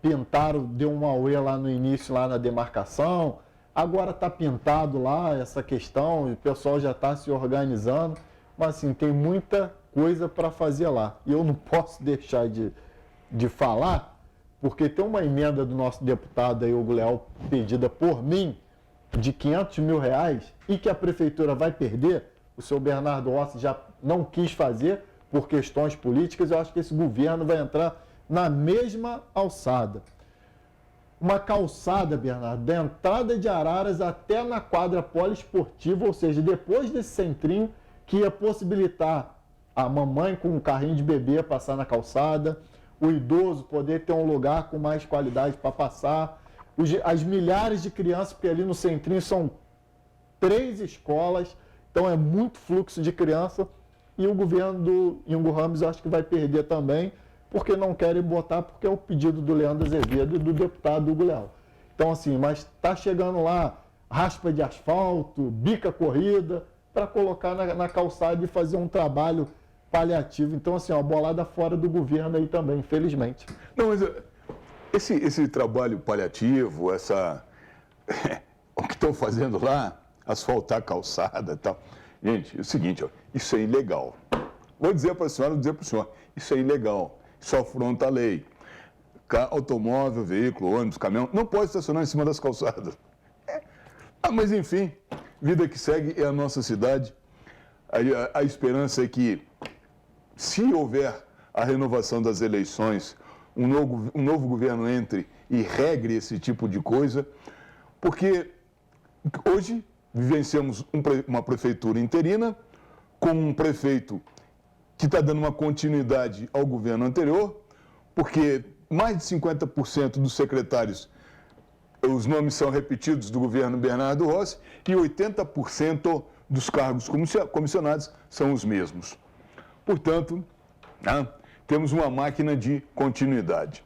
pintaram, deu um auê lá no início, lá na demarcação. Agora está pintado lá essa questão, o pessoal já está se organizando. Mas, assim, tem muita coisa para fazer lá. E eu não posso deixar de falar, porque tem uma emenda do nosso deputado aí, Hugo Leal, pedida por mim, de R$500 mil, e que a prefeitura vai perder. O senhor Bernardo Rossi já não quis fazer por questões políticas. Eu acho que esse governo vai entrar na mesma alçada. uma calçada, Bernardo, da entrada de Araras até na quadra poliesportiva, ou seja, depois desse centrinho, que ia possibilitar a mamãe com um carrinho de bebê passar na calçada, o idoso poder ter um lugar com mais qualidade para passar, as milhares de crianças, porque ali no centrinho são 3 escolas, então é muito fluxo de criança, e o governo do Ingo Ramos acho que vai perder também, porque não querem botar, porque é o pedido do Leandro Azevedo e do deputado Hugo Leal. Então, assim, mas está chegando lá, raspa de asfalto, bica corrida, para colocar na calçada e fazer um trabalho paliativo. Então, assim, ó, bolada fora do governo aí também, infelizmente. Não, mas esse trabalho paliativo, o que estão fazendo lá, asfaltar a calçada e tal. Gente, é o seguinte, ó, isso é ilegal. Vou dizer para a senhora, vou dizer para o senhor, isso é ilegal. Isso afronta a lei. Automóvel, veículo, ônibus, caminhão, não pode estacionar em cima das calçadas. Mas enfim, vida que segue é a nossa cidade. A esperança é que, se houver a renovação das eleições, um novo governo entre e regre esse tipo de coisa, porque hoje vivenciamos uma prefeitura interina, com um prefeito que está dando uma continuidade ao governo anterior, porque mais de 50% dos secretários, os nomes são repetidos do governo Bernardo Rossi, e 80% dos cargos comissionados são os mesmos. Portanto, temos uma máquina de continuidade.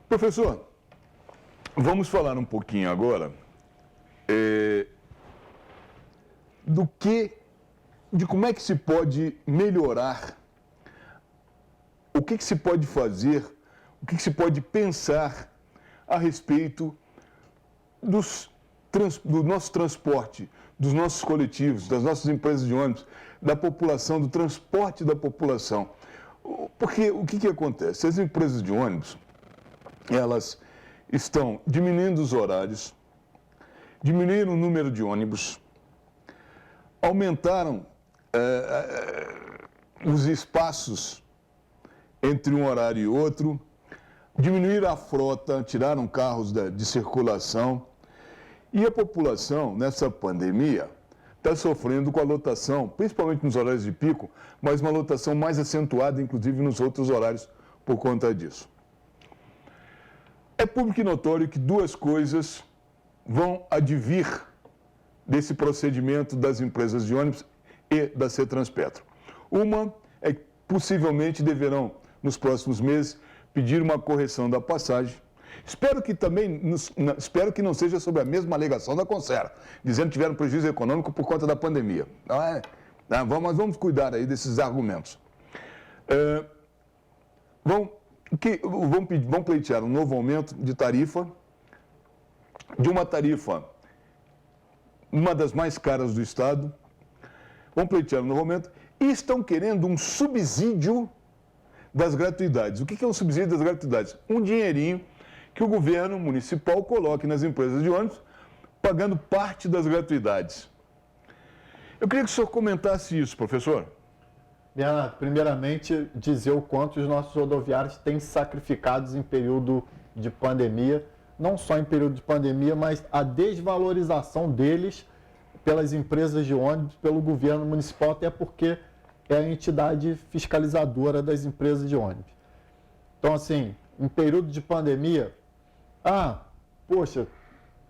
Professor, vamos falar um pouquinho agora de como é que se pode melhorar, o que se pode fazer, o que se pode pensar a respeito do nosso transporte, dos nossos coletivos, das nossas empresas de ônibus, da população, do transporte da população. Porque o que acontece? As empresas de ônibus, elas estão diminuindo os horários, diminuíram o número de ônibus, aumentaram os espaços entre um horário e outro, diminuíram a frota, tiraram carros de circulação. E a população, nessa pandemia, está sofrendo com a lotação, principalmente nos horários de pico, mas uma lotação mais acentuada, inclusive, nos outros horários, por conta disso. É público e notório que 2 coisas vão advir desse procedimento das empresas de ônibus e da Cetranspetro. Uma é que possivelmente deverão, nos próximos meses, pedir uma correção da passagem. Espero que não seja sobre a mesma alegação da Concerra, dizendo que tiveram prejuízo econômico por conta da pandemia. Mas vamos cuidar aí desses argumentos. Vão pleitear um novo aumento de tarifa, de uma tarifa, uma das mais caras do Estado, vão pleitear um novo aumento e estão querendo um subsídio das gratuidades. O que é um subsídio das gratuidades? Um dinheirinho que o governo municipal coloque nas empresas de ônibus, pagando parte das gratuidades. Eu queria que o senhor comentasse isso, professor. Bernardo, primeiramente, dizer o quanto os nossos rodoviários têm se sacrificado em período de pandemia, não só em período de pandemia, mas a desvalorização deles pelas empresas de ônibus, pelo governo municipal, até porque é a entidade fiscalizadora das empresas de ônibus. Então, assim, em período de pandemia, poxa,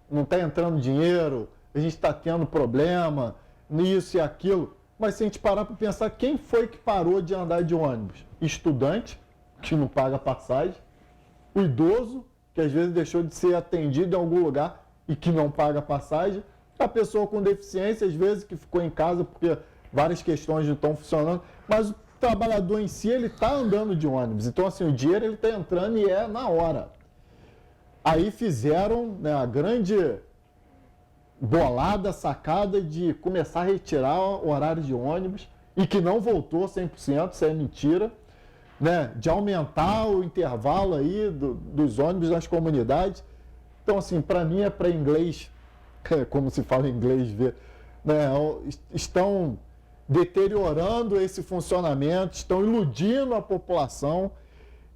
não está entrando dinheiro, a gente está tendo problema, isso e aquilo. Mas se a gente parar para pensar, quem foi que parou de andar de ônibus? Estudante, que não paga passagem, o idoso, que às vezes deixou de ser atendido em algum lugar e que não paga passagem, a pessoa com deficiência, às vezes, que ficou em casa porque várias questões não estão funcionando, mas o trabalhador em si, ele está andando de ônibus. Então, assim, o dinheiro ele está entrando e é na hora. Aí fizeram, né, a grande bolada, sacada de começar a retirar o horário de ônibus e que não voltou 100%, isso é mentira, né, de aumentar o intervalo aí dos ônibus nas comunidades. Então, assim, para mim é para inglês, como se fala em inglês, né, estão deteriorando esse funcionamento, estão iludindo a população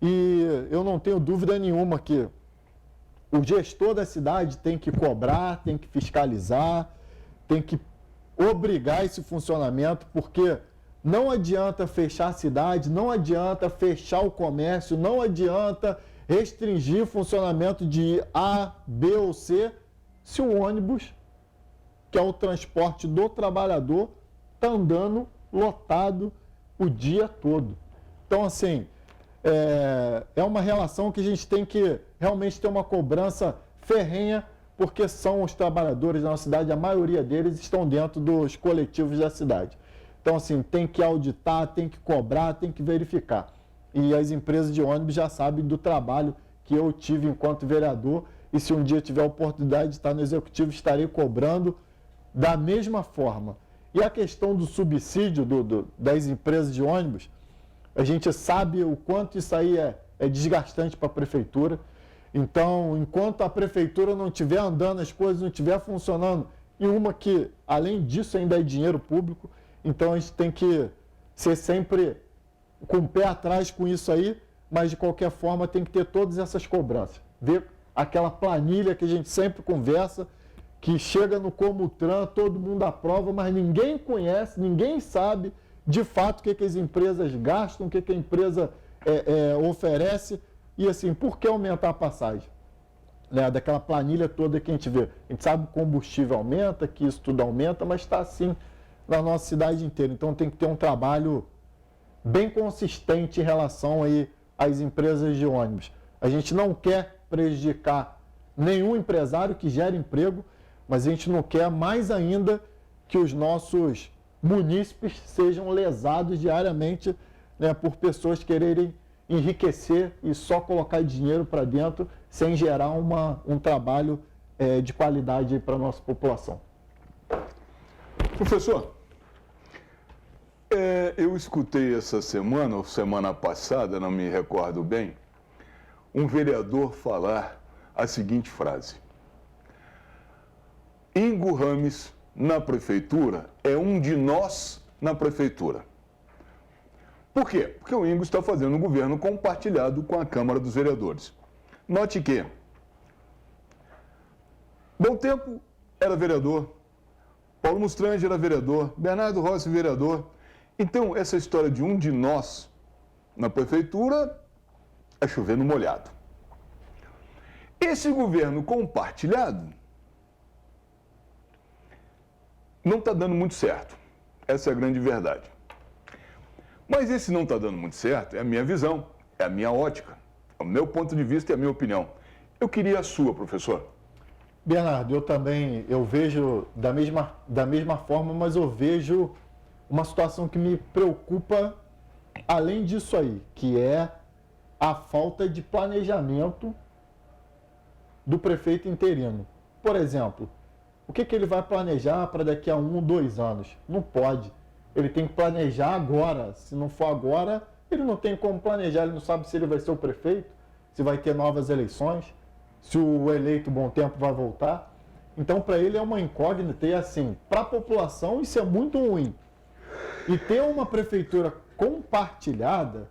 e eu não tenho dúvida nenhuma que o gestor da cidade tem que cobrar, tem que fiscalizar, tem que obrigar esse funcionamento, porque não adianta fechar a cidade, não adianta fechar o comércio, não adianta restringir o funcionamento de A, B ou C, se o ônibus, que é o transporte do trabalhador, está andando lotado o dia todo. Então, assim, é uma relação que a gente tem que realmente ter uma cobrança ferrenha, porque são os trabalhadores da nossa cidade, a maioria deles estão dentro dos coletivos da cidade. Então, assim, tem que auditar, tem que cobrar, tem que verificar. E as empresas de ônibus já sabem do trabalho que eu tive enquanto vereador, e se um dia eu tiver a oportunidade de estar no executivo, estarei cobrando da mesma forma. E a questão do subsídio das empresas de ônibus, a gente sabe o quanto isso aí é desgastante para a prefeitura. Então, enquanto a prefeitura não estiver andando, as coisas não estiver funcionando, e uma que, além disso, ainda é dinheiro público, então a gente tem que ser sempre com o pé atrás com isso aí, mas de qualquer forma tem que ter todas essas cobranças. Ver aquela planilha que a gente sempre conversa, que chega no Comutran, todo mundo aprova, mas ninguém conhece, ninguém sabe de fato o que as empresas gastam, o que a empresa oferece, e assim, por que aumentar a passagem? Né? Daquela planilha toda que a gente vê. A gente sabe que o combustível aumenta, que isso tudo aumenta, mas está assim na nossa cidade inteira. Então tem que ter um trabalho bem consistente em relação aí às empresas de ônibus. A gente não quer prejudicar nenhum empresário que gere emprego, mas a gente não quer mais ainda que os nossos munícipes sejam lesados diariamente, né, por pessoas quererem enriquecer e só colocar dinheiro para dentro sem gerar um trabalho de qualidade para a nossa população. Professor, eu escutei essa semana, ou semana passada, não me recordo bem, um vereador falar a seguinte frase: Ingo Rames, na prefeitura, é um de nós na prefeitura. Por quê? Porque o Ingo está fazendo um governo compartilhado com a Câmara dos Vereadores. Note que Bom Tempo era vereador, Paulo Mustrange era vereador, Bernardo Rossi vereador. Então, essa história de um de nós na prefeitura é chover no molhado. Esse governo compartilhado não está dando muito certo. Essa é a grande verdade. Mas esse não está dando muito certo, é a minha visão, é a minha ótica, é o meu ponto de vista e a minha opinião. Eu queria a sua, professor. Bernardo, eu vejo da mesma forma, mas eu vejo uma situação que me preocupa além disso aí, que é a falta de planejamento do prefeito interino. Por exemplo, o que ele vai planejar para daqui a 1, 2 anos? Não pode. Ele tem que planejar agora. Se não for agora, ele não tem como planejar. Ele não sabe se ele vai ser o prefeito, se vai ter novas eleições, se o eleito Bom Tempo vai voltar. Então, para ele é uma incógnita. E assim, para a população isso é muito ruim. E ter uma prefeitura compartilhada,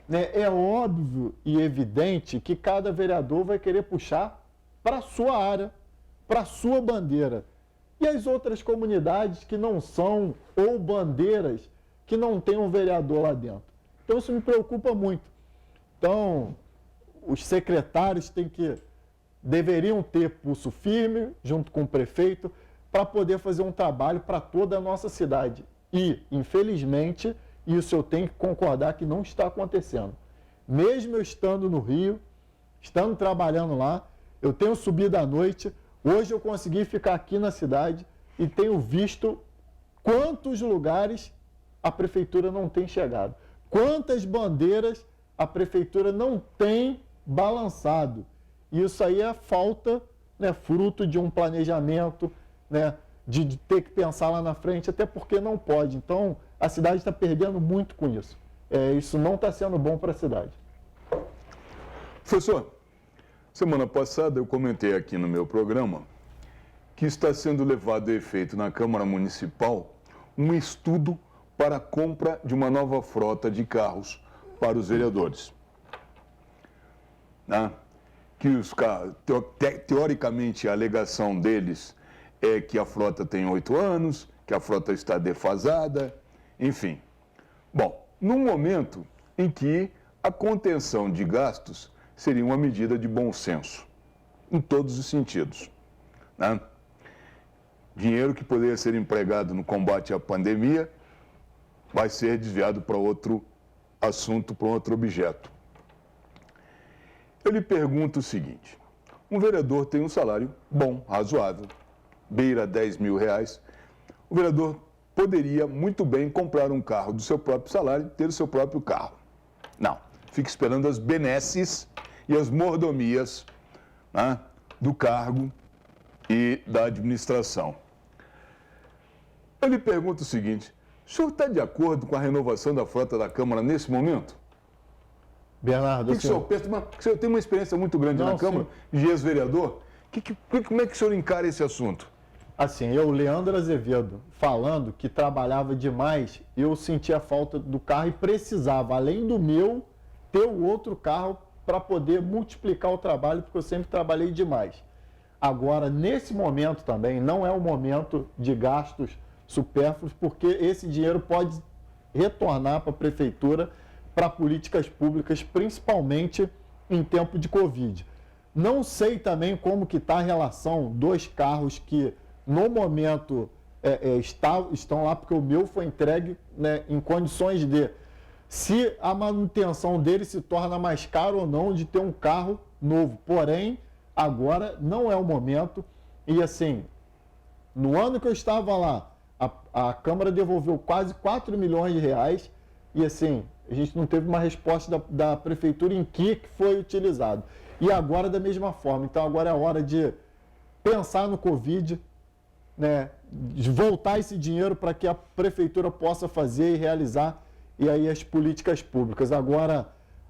né, é óbvio e evidente que cada vereador vai querer puxar para a sua área, para a sua bandeira. E as outras comunidades que não são, ou bandeiras, que não tem um vereador lá dentro. Então isso me preocupa muito. Então, os secretários deveriam ter pulso firme, junto com o prefeito, para poder fazer um trabalho para toda a nossa cidade. E, infelizmente, isso eu tenho que concordar que não está acontecendo. Mesmo eu estando no Rio, estando trabalhando lá, eu tenho subido à noite. Hoje eu consegui ficar aqui na cidade e tenho visto quantos lugares a prefeitura não tem chegado. Quantas bandeiras a prefeitura não tem balançado. E isso aí é falta, né, fruto de um planejamento, né, de ter que pensar lá na frente, até porque não pode. Então, a cidade está perdendo muito com isso. Isso não está sendo bom para a cidade. Professor, semana passada eu comentei aqui no meu programa que está sendo levado a efeito na Câmara Municipal um estudo para a compra de uma nova frota de carros para os vereadores. que os carros, teoricamente, a alegação deles é que a frota tem 8 anos, que a frota está defasada, enfim. Bom, num momento em que a contenção de gastos seria uma medida de bom senso, em todos os sentidos, né? Dinheiro que poderia ser empregado no combate à pandemia vai ser desviado para outro assunto, para outro objeto. Eu lhe pergunto o seguinte: um vereador tem um salário bom, razoável, beira 10 mil reais. O vereador poderia muito bem comprar um carro do seu próprio salário e ter o seu próprio carro. Não, fica esperando as benesses e as mordomias, né, do cargo e da administração. Eu lhe pergunto o seguinte: o senhor está de acordo com a renovação da frota da Câmara nesse momento? Bernardo, O que o senhor pensa? O senhor tem uma experiência muito grande na Câmara, de ex-vereador. Como é que o senhor encara esse assunto? Assim, eu, Leandro Azevedo, falando que trabalhava demais, eu sentia falta do carro e precisava, além do meu, ter o outro carro para poder multiplicar o trabalho, porque eu sempre trabalhei demais. Agora, nesse momento também, não é o momento de gastos supérfluos, porque esse dinheiro pode retornar para a Prefeitura, para políticas públicas, principalmente em tempo de Covid. Não sei também como que está a relação dos carros que, no momento, estão lá, porque o meu foi entregue, né, em condições de... Se a manutenção dele se torna mais caro ou não de ter um carro novo. Porém, agora não é o momento. E assim, no ano que eu estava lá, a Câmara devolveu quase 4 milhões de reais. E assim, a gente não teve uma resposta da Prefeitura em que foi utilizado. E agora da mesma forma. Então agora é a hora de pensar no Covid, né, de voltar esse dinheiro para que a Prefeitura possa fazer e realizar e aí as políticas públicas. Agora,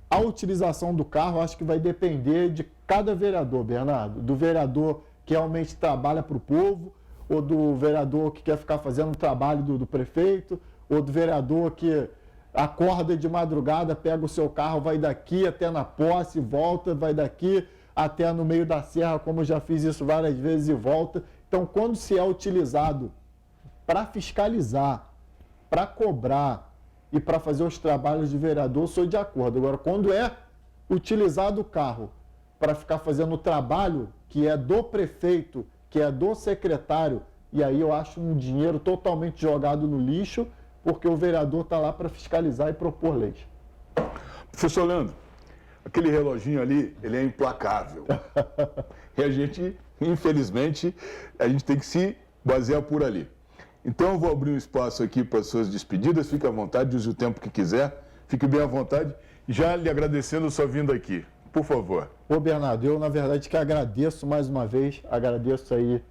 a utilização do carro acho que vai depender de cada vereador, Bernardo. Do vereador que realmente trabalha para o povo, ou do vereador que quer ficar fazendo o trabalho do prefeito, ou do vereador que acorda de madrugada, pega o seu carro, vai daqui até na posse, volta, vai daqui até no meio da serra, como eu já fiz isso várias vezes, e volta. Então, quando se é utilizado para fiscalizar, para cobrar e para fazer os trabalhos de vereador, sou de acordo. Agora, quando é utilizado o carro para ficar fazendo o trabalho que é do prefeito, que é do secretário, e aí eu acho um dinheiro totalmente jogado no lixo, porque o vereador está lá para fiscalizar e propor leis. Professor Leandro, aquele reloginho ali, ele é implacável. E a gente, infelizmente, a gente tem que se basear por ali. Então eu vou abrir um espaço aqui para as suas despedidas, fique à vontade, use o tempo que quiser, fique bem à vontade, já lhe agradecendo a sua vinda aqui, por favor. Ô Bernardo, eu na verdade que agradeço mais uma vez, agradeço aí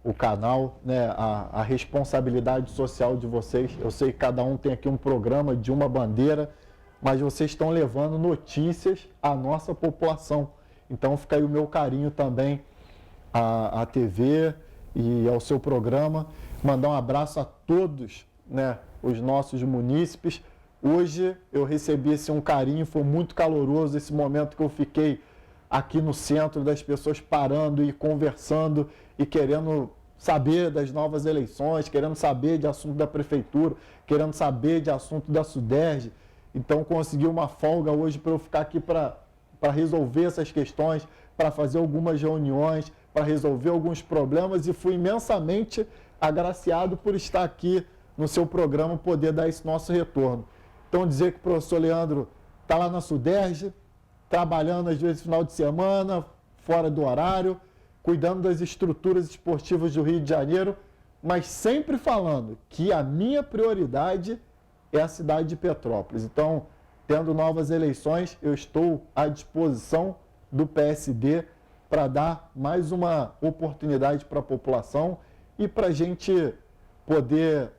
o canal, né, a responsabilidade social de vocês. Eu sei que cada um tem aqui um programa de uma bandeira, mas vocês estão levando notícias à nossa população. Então fica aí o meu carinho também à TV e ao seu programa. Mandar um abraço a todos, né, os nossos munícipes. Hoje eu recebi um carinho, foi muito caloroso esse momento que eu fiquei aqui no centro, das pessoas parando e conversando e querendo saber das novas eleições, querendo saber de assunto da prefeitura, querendo saber de assunto da Suderj. Então consegui uma folga hoje para eu ficar aqui para resolver essas questões, para fazer algumas reuniões, para resolver alguns problemas, e fui imensamente agraciado por estar aqui no seu programa, poder dar esse nosso retorno. Então dizer que o professor Leandro está lá na Suderj, trabalhando às vezes final de semana, fora do horário, cuidando das estruturas esportivas do Rio de Janeiro, mas sempre falando que a minha prioridade é a cidade de Petrópolis. Então, tendo novas eleições, eu estou à disposição do PSD para dar mais uma oportunidade para a população e para a gente poder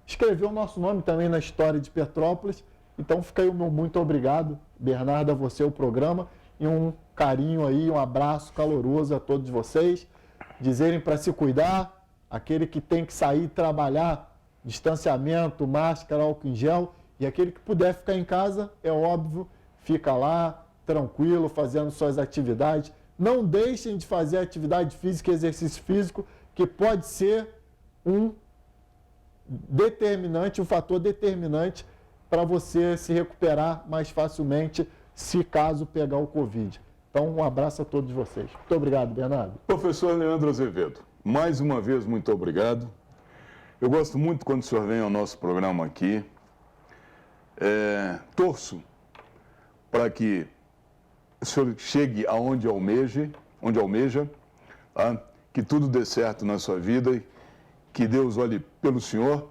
escrever o nosso nome também na história de Petrópolis. Então fica aí o meu muito obrigado, Bernardo, a você, o programa, e um carinho aí, um abraço caloroso a todos vocês. Dizerem para se cuidar, aquele que tem que sair trabalhar, distanciamento, máscara, álcool em gel, e aquele que puder ficar em casa, é óbvio, fica lá, tranquilo, fazendo suas atividades. Não deixem de fazer atividade física e exercício físico, que pode ser um fator determinante para você se recuperar mais facilmente se caso pegar o Covid. Então, um abraço a todos vocês. Muito obrigado, Bernardo. Professor Leandro Azevedo, mais uma vez, muito obrigado. Eu gosto muito quando o senhor vem ao nosso programa aqui. Torço para que o senhor chegue aonde almeja, tá? Que tudo dê certo na sua vida, que Deus olhe pelo senhor.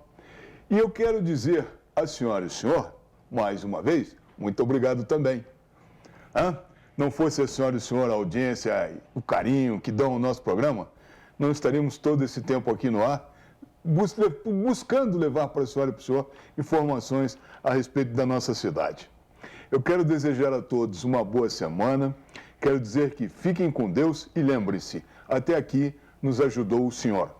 E eu quero dizer à senhora e ao senhor, mais uma vez, muito obrigado também. Não fosse a senhora e o senhor, a audiência, o carinho que dão ao nosso programa, não estaríamos todo esse tempo aqui no ar, buscando levar para a senhora e para o senhor informações a respeito da nossa cidade. Eu quero desejar a todos uma boa semana, quero dizer que fiquem com Deus e lembrem-se, até aqui nos ajudou o Senhor.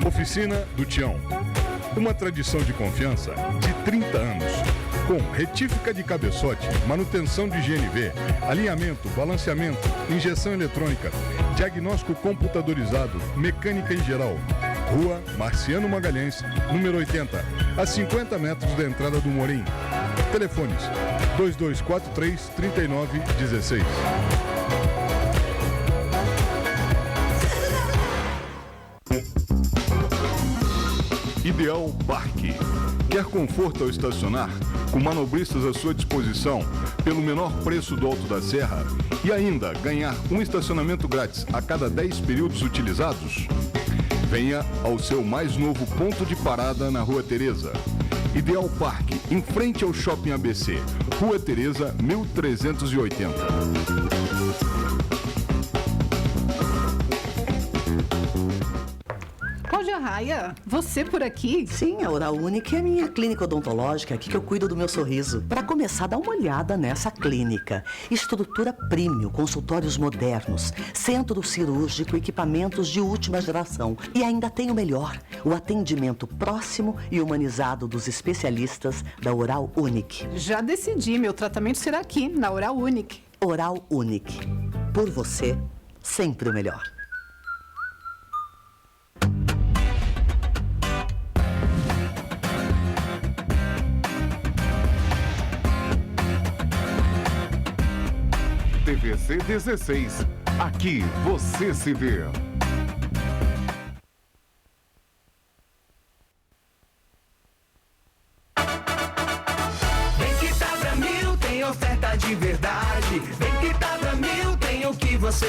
Oficina do Tião. Uma tradição de confiança de 30 anos. Com retífica de cabeçote, manutenção de GNV, alinhamento, balanceamento, injeção eletrônica, diagnóstico computadorizado, mecânica em geral. Rua Marciano Magalhães, número 80, a 50 metros da entrada do Morim. Telefones 2243-3916. Ideal Parque. Quer conforto ao estacionar? Com manobristas à sua disposição, pelo menor preço do Alto da Serra? E ainda ganhar um estacionamento grátis a cada 10 períodos utilizados? Venha ao seu mais novo ponto de parada na Rua Teresa. Ideal Parque, em frente ao Shopping ABC, Rua Teresa, 1380. Cláudia Raia, você por aqui? Sim, a Oral Unique é a minha clínica odontológica, aqui que eu cuido do meu sorriso. Para começar, dá uma olhada nessa clínica. Estrutura premium, consultórios modernos, centro cirúrgico, equipamentos de última geração. E ainda tem o melhor, o atendimento próximo e humanizado dos especialistas da Oral Unique. Já decidi, meu tratamento será aqui, na Oral Unique. Oral Unique. Por você, sempre o melhor. TVC 16. Aqui você se vê. Vem que tá Bramil, tem oferta de verdade. Vem que tá Bramil, tem o que você